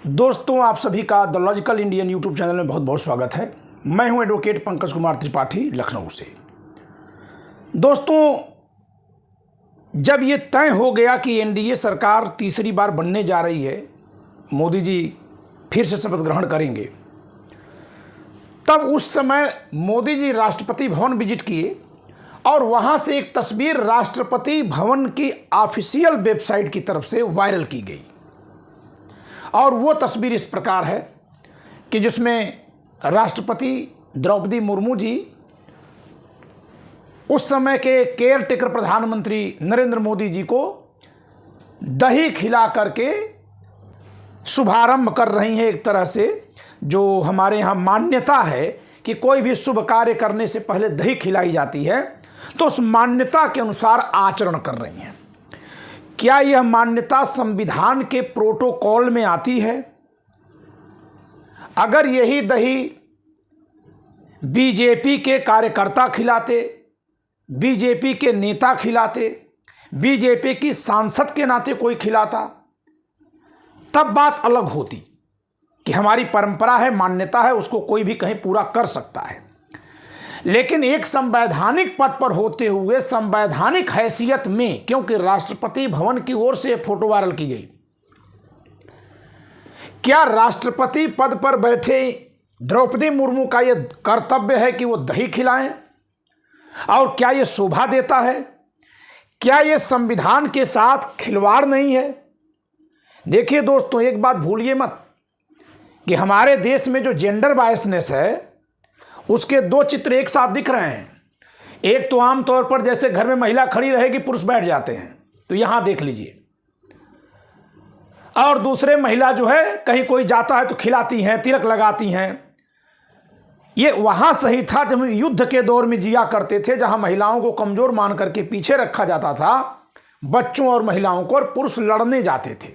दोस्तों, आप सभी का the logical Indian YouTube channel में बहुत बहुत स्वागत है। मैं हूं एडवोकेट पंकज कुमार त्रिपाठी, लखनऊ से। दोस्तों, जब ये तय हो गया कि एनडीए सरकार तीसरी बार बनने जा रही है, मोदी जी फिर से शपथ ग्रहण करेंगे, तब उस समय मोदी जी राष्ट्रपति भवन विजिट किए और वहाँ से एक तस्वीर राष्ट्रपति भवन की ऑफिशियल वेबसाइट की तरफ से वायरल की गई। और वो तस्वीर इस प्रकार है कि जिसमें राष्ट्रपति द्रौपदी मुर्मू जी उस समय के केयर टेकर प्रधानमंत्री नरेंद्र मोदी जी को दही खिला करके शुभारंभ कर रही हैं। एक तरह से जो हमारे यहाँ मान्यता है कि कोई भी शुभ कार्य करने से पहले दही खिलाई जाती है, तो उस मान्यता के अनुसार आचरण कर रही हैं। क्या यह मान्यता संविधान के प्रोटोकॉल में आती है? अगर यही दही बीजेपी के कार्यकर्ता खिलाते, बीजेपी के नेता खिलाते, बीजेपी की सांसद के नाते कोई खिलाता, तब बात अलग होती कि हमारी परंपरा है, मान्यता है, उसको कोई भी कहीं पूरा कर सकता है। लेकिन एक संवैधानिक पद पर होते हुए संवैधानिक हैसियत में, क्योंकि राष्ट्रपति भवन की ओर से फोटो वायरल की गई, क्या राष्ट्रपति पद पर बैठे द्रौपदी मुर्मू का यह कर्तव्य है कि वो दही खिलाएं? और क्या यह शोभा देता है? क्या यह संविधान के साथ खिलवाड़ नहीं है? देखिए दोस्तों, एक बात भूलिए मत कि हमारे देश में जो जेंडर बायसनेस है उसके दो चित्र एक साथ दिख रहे हैं। एक तो आम तौर पर जैसे घर में महिला खड़ी रहेगी, पुरुष बैठ जाते हैं, तो यहां देख लीजिए। और दूसरे महिला जो है कहीं कोई जाता है तो खिलाती हैं, तिलक लगाती हैं। ये वहां सही था जब हम युद्ध के दौर में जिया करते थे, जहां महिलाओं को कमजोर मान करके पीछे रखा जाता था, बच्चों और महिलाओं को, और पुरुष लड़ने जाते थे।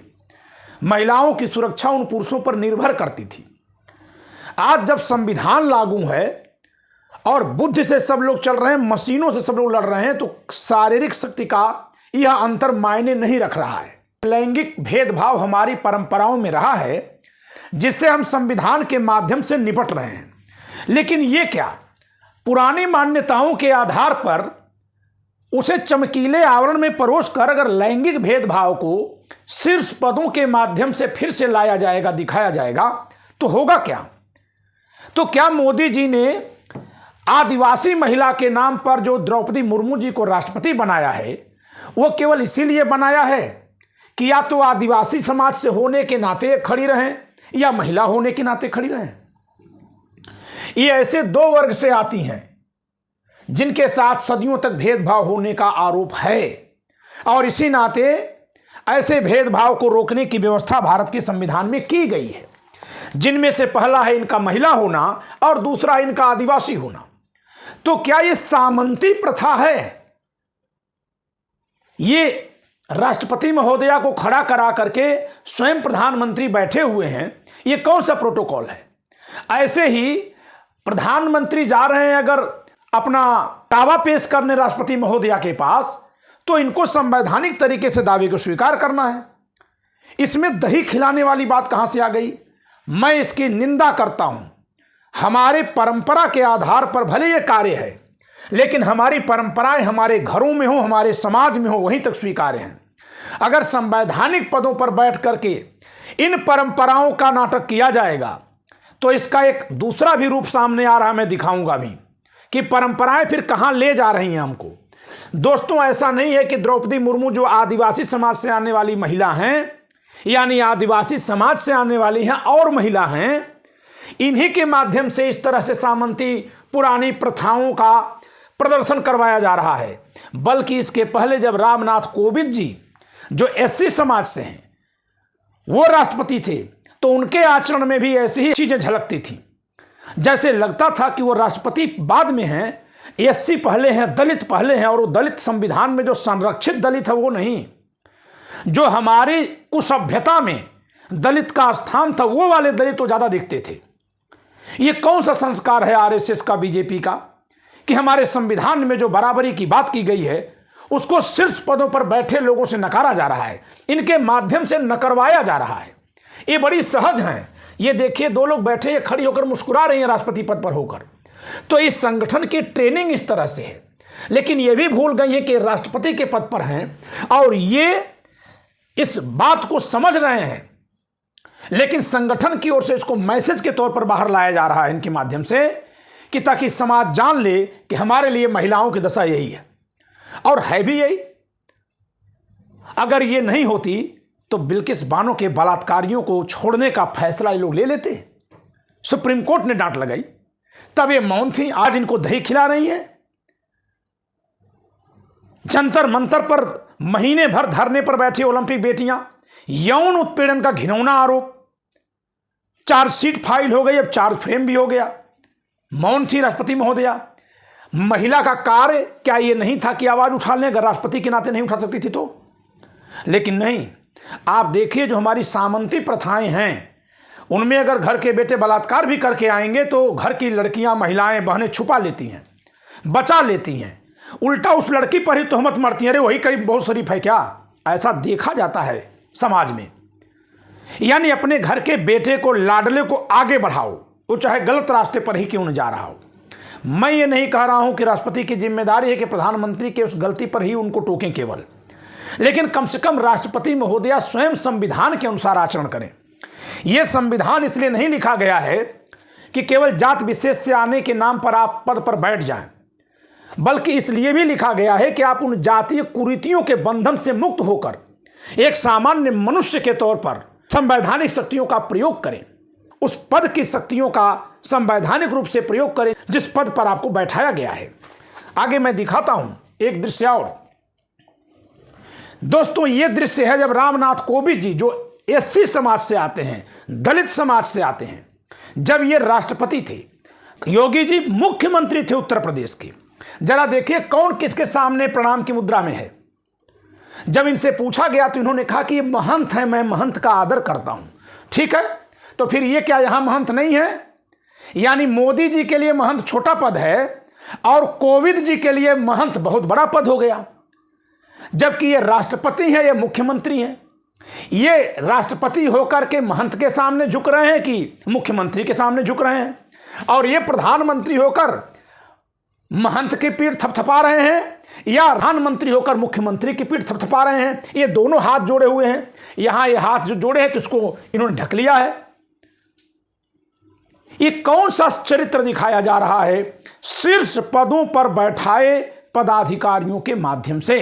महिलाओं की सुरक्षा उन पुरुषों पर निर्भर करती थी। आज जब संविधान लागू है और बुद्धि से सब लोग चल रहे हैं, मशीनों से सब लोग लड़ रहे हैं, तो शारीरिक शक्ति का यह अंतर मायने नहीं रख रहा है। लैंगिक भेदभाव हमारी परंपराओं में रहा है, जिससे हम संविधान के माध्यम से निपट रहे हैं। लेकिन ये क्या, पुरानी मान्यताओं के आधार पर उसे चमकीले आवरण में परोस कर अगर लैंगिक भेदभाव को शीर्ष पदों के माध्यम से फिर से लाया जाएगा, दिखाया जाएगा, तो होगा क्या? तो क्या मोदी जी ने आदिवासी महिला के नाम पर जो द्रौपदी मुर्मू जी को राष्ट्रपति बनाया है, वो केवल इसीलिए बनाया है कि या तो आदिवासी समाज से होने के नाते खड़ी रहें या महिला होने के नाते खड़ी रहें? ये ऐसे दो वर्ग से आती हैं जिनके साथ सदियों तक भेदभाव होने का आरोप है, और इसी नाते ऐसे भेदभाव को रोकने की व्यवस्था भारत के संविधान में की गई है, जिनमें से पहला है इनका महिला होना और दूसरा इनका आदिवासी होना। तो क्या ये सामंती प्रथा है? ये राष्ट्रपति महोदया को खड़ा करा करके स्वयं प्रधानमंत्री बैठे हुए हैं, ये कौन सा प्रोटोकॉल है? ऐसे ही प्रधानमंत्री जा रहे हैं अगर अपना दावा पेश करने राष्ट्रपति महोदया के पास, तो इनको संवैधानिक तरीके से दावे को स्वीकार करना है। इसमें दही खिलाने वाली बात कहां से आ गई? मैं इसकी निंदा करता हूं। हमारे परंपरा के आधार पर भले यह कार्य है, लेकिन हमारी परंपराएं हमारे घरों में हो, हमारे समाज में हो, वहीं तक स्वीकार्य हैं। अगर संवैधानिक पदों पर बैठ करके इन परंपराओं का नाटक किया जाएगा, तो इसका एक दूसरा भी रूप सामने आ रहा, मैं दिखाऊंगा भी कि परंपराएं फिर कहां ले जा रही हैं हमको। दोस्तों, ऐसा नहीं है कि द्रौपदी मुर्मू जो आदिवासी समाज से आने वाली महिला हैं, यानी आदिवासी समाज से आने वाली हैं और महिला हैं, इन्हीं के माध्यम से इस तरह से सामंती पुरानी प्रथाओं का प्रदर्शन करवाया जा रहा है। बल्कि इसके पहले जब रामनाथ कोविंद जी, जो एससी समाज से हैं, वो राष्ट्रपति थे, तो उनके आचरण में भी ऐसी ही चीजें झलकती थी। जैसे लगता था कि वो राष्ट्रपति बाद में हैं, एससी पहले हैं, दलित पहले हैं, और वो दलित संविधान में जो संरक्षित दलित है वो नहीं, जो हमारी कुसभ्यता में दलित का स्थान था, वो वाले दलित तो ज्यादा दिखते थे। ये कौन सा संस्कार है आरएसएस का, बीजेपी का, कि हमारे संविधान में जो बराबरी की बात की गई है उसको शीर्ष पदों पर बैठे लोगों से नकारा जा रहा है, इनके माध्यम से नकरवाया जा रहा है। ये बड़ी सहज हैं। ये देखिए, दो लोग बैठे हैं, खड़ी होकर मुस्कुरा रही हैं राष्ट्रपति पद पर होकर। तो इस संगठन की ट्रेनिंग इस तरह से है, लेकिन ये भी भूल गई है कि राष्ट्रपति के पद पर हैं और ये इस बात को समझ रहे हैं, लेकिन संगठन की ओर से इसको मैसेज के तौर पर बाहर लाया जा रहा है इनके माध्यम से, कि ताकि समाज जान ले कि हमारे लिए महिलाओं की दशा यही है, और है भी यही। अगर ये नहीं होती तो बिल्किस बानो के बलात्कारियों को छोड़ने का फैसला ये लोग ले लेते। सुप्रीम कोर्ट ने डांट लगाई, तब ये मौन थी। आज इनको दही खिला रही हैं। जंतर मंतर पर महीने भर धरने पर बैठी ओलंपिक बेटियां, यौन उत्पीड़न का घिनौना आरोप, चार्जशीट फाइल हो गई, अब चार्ज फ्रेम भी हो गया। मौन थी राष्ट्रपति महोदया। महिला का कार्य क्या ये नहीं था कि आवाज उठा लें? अगर राष्ट्रपति के नाते नहीं उठा सकती थी तो? लेकिन नहीं। आप देखिए, जो हमारी सामंती प्रथाएं हैं, उनमें अगर घर के बेटे बलात्कार भी करके आएंगे तो घर की लड़कियां, महिलाएं, बहनें छुपा लेती हैं, बचा लेती हैं। उल्टा उस लड़की पर ही तोहमत मरती हैं, अरे वही कहीं बहुत शरीफ है क्या? ऐसा देखा जाता है समाज में। यानी अपने घर के बेटे को, लाडले को आगे बढ़ाओ, वो चाहे गलत रास्ते पर ही क्यों न जा रहा हो। मैं ये नहीं कह रहा हूं कि राष्ट्रपति की जिम्मेदारी है कि प्रधानमंत्री के उस गलती पर ही उनको टोकें केवल, लेकिन कम से कम राष्ट्रपति महोदया स्वयं संविधान के अनुसार आचरण करें। यह संविधान इसलिए नहीं लिखा गया है कि केवल जात विशेष से आने के नाम पर आप पद पर बैठ जाएं, बल्कि इसलिए भी लिखा गया है कि आप उन जातीय कुरीतियों के बंधन से मुक्त होकर एक सामान्य मनुष्य के तौर पर संवैधानिक शक्तियों का प्रयोग करें, उस पद की शक्तियों का संवैधानिक रूप से प्रयोग करें जिस पद पर आपको बैठाया गया है। आगे मैं दिखाता हूं एक दृश्य और। दोस्तों, यह दृश्य है जब रामनाथ कोविंद जी, जो एससी समाज से आते हैं, दलित समाज से आते हैं, जब ये राष्ट्रपति थे। योगी जी मुख्यमंत्री थे उत्तर प्रदेश के। जरा देखिए कौन किसके सामने प्रणाम की मुद्रा में है। जब इनसे पूछा गया तो इन्होंने कहा कि ये महंत है, मैं महंत का आदर करता हूं। ठीक है, तो फिर ये क्या यहां महंत नहीं है? यानी मोदी जी के लिए महंत छोटा पद है और कोविंद जी के लिए महंत बहुत बड़ा पद हो गया, जबकि ये राष्ट्रपति है, ये मुख्यमंत्री हैं। ये राष्ट्रपति होकर के महंत के सामने झुक रहे हैं कि मुख्यमंत्री के सामने झुक रहे हैं, और ये प्रधानमंत्री होकर महंत की पीठ थपथपा रहे हैं या प्रधानमंत्री होकर मुख्यमंत्री की पीठ थपथपा रहे हैं। ये दोनों हाथ जोड़े हुए हैं। यहां ये हाथ जो जोड़े हैं तो इसको इन्होंने ढक लिया है। ये कौन सा चरित्र दिखाया जा रहा है? शीर्ष पदों पर बैठाए पदाधिकारियों के माध्यम से।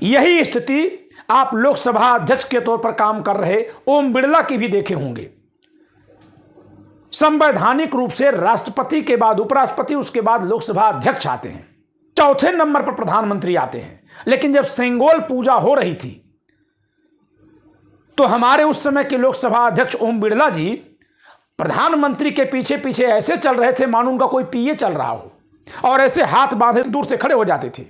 यही स्थिति आप लोकसभा अध्यक्ष के तौर पर काम कर रहे ओम बिड़ला की भी देखे होंगे। संवैधानिक रूप से राष्ट्रपति के बाद उपराष्ट्रपति, उसके बाद लोकसभा अध्यक्ष आते हैं, चौथे नंबर पर प्रधानमंत्री आते हैं। लेकिन जब सेंगोल पूजा हो रही थी तो हमारे उस समय के लोकसभा अध्यक्ष ओम बिड़ला जी प्रधानमंत्री के पीछे पीछे ऐसे चल रहे थे मानो उनका कोई पीए चल रहा हो, और ऐसे हाथ बांधे दूर से खड़े हो जाते थे।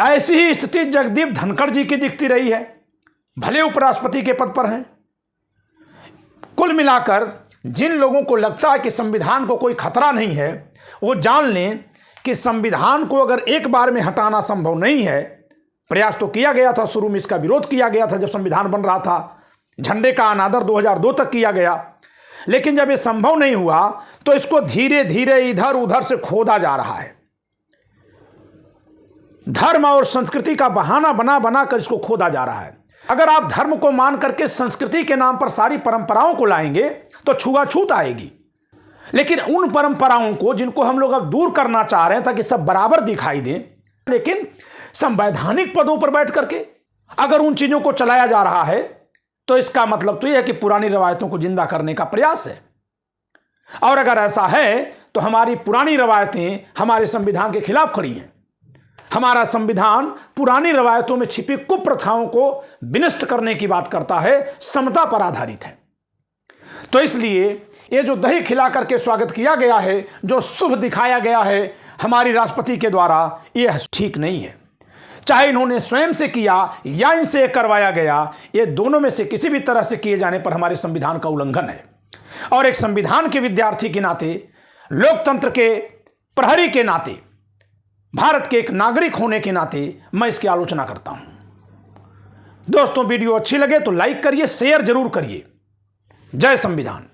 ऐसी ही स्थिति जगदीप धनखड़ जी की दिखती रही है, भले उपराष्ट्रपति के पद पर हैं। कुल मिलाकर जिन लोगों को लगता है कि संविधान को कोई खतरा नहीं है, वो जान लें कि संविधान को अगर एक बार में हटाना संभव नहीं है। प्रयास तो किया गया था, शुरू में इसका विरोध किया गया था जब संविधान बन रहा था, झंडे का अनादर 2002 तक किया गया, लेकिन जब ये संभव नहीं हुआ तो इसको धीरे धीरे इधर उधर से खोदा जा रहा है। धर्म और संस्कृति का बहाना बना बना कर इसको खोदा जा रहा है। अगर आप धर्म को मान करके संस्कृति के नाम पर सारी परंपराओं को लाएंगे तो छुआछूत आएगी। लेकिन उन परंपराओं को जिनको हम लोग अब दूर करना चाह रहे हैं ताकि सब बराबर दिखाई दें, लेकिन संवैधानिक पदों पर बैठ करके अगर उन चीजों को चलाया जा रहा है तो इसका मतलब तो यह है कि पुरानी रवायतों को जिंदा करने का प्रयास है। और अगर ऐसा है तो हमारी पुरानी रवायतें हमारे संविधान के खिलाफ खड़ी हैं। हमारा संविधान पुरानी रवायतों में छिपी कुप्रथाओं को विनष्ट करने की बात करता है, समता पर आधारित है। तो इसलिए ये जो दही खिला करके स्वागत किया गया है, जो शुभ दिखाया गया है हमारी राष्ट्रपति के द्वारा, यह ठीक नहीं है। चाहे इन्होंने स्वयं से किया या इनसे करवाया गया, ये दोनों में से किसी भी तरह से किए जाने पर हमारे संविधान का उल्लंघन है। और एक संविधान के विद्यार्थी के नाते, लोकतंत्र के प्रहरी के नाते, भारत के एक नागरिक होने के नाते मैं इसकी आलोचना करता हूं। दोस्तों वीडियो अच्छी लगे तो लाइक करिए, शेयर जरूर करिए। जय संविधान।